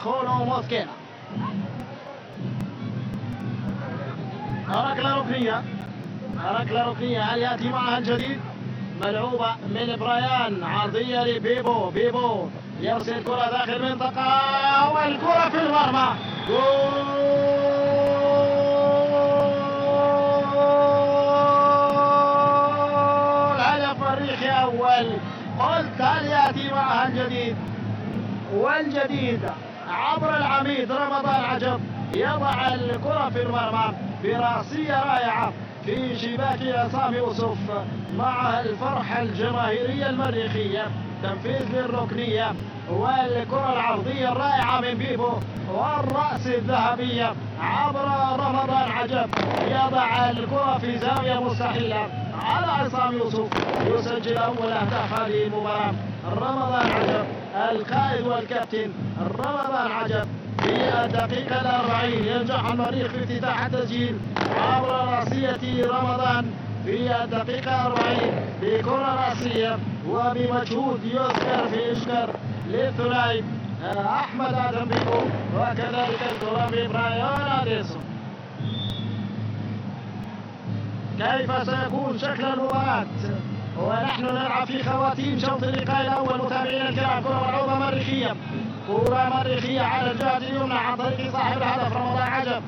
خولو موسكينا. ركلة ركنية هل يأتي معها الجديد؟ ملعوبة من برايان، عرضية لبيبو. بيبو يرسل كرة داخل المنطقة والكرة في المرمى. جول هدف مريخي أول. قلت هل يأتي معها الجديد؟ والجديد عبر العميد رمضان عجب يضع الكرة في المرمى براسية رائعة في شباك عصام يوسف مع الفرحة الجماهيرية المريخية. تنفيذ للركنية والكرة العرضية الرائعة من بيبو والرأس الذهبية عبر رمضان عجب يضع الكرة في زاوية مستحيلة على عصام يوسف. يسجل أول أهداف هذه المباراة رمضان عجب القائد والكابتن. رمضان عجب في الدقيقة 40 ينجح المريخ في افتتاح التسجيل عبر راسية رمضان في الدقيقة 40 بكرة راسية وبمجهود يشكر للثنائي أحمد آدم بيبو وكذلك الكرة برايان أديسون. كيف سيكون شكل المباراة ونحن نلعب في خواتيم شوط اللقاء الأول؟ متابعينا الكرام، كرة ملعوبة مريخية، كرة مريخية على الجهة اليمنى عن طريق صاحب الهدف رمضان عجب.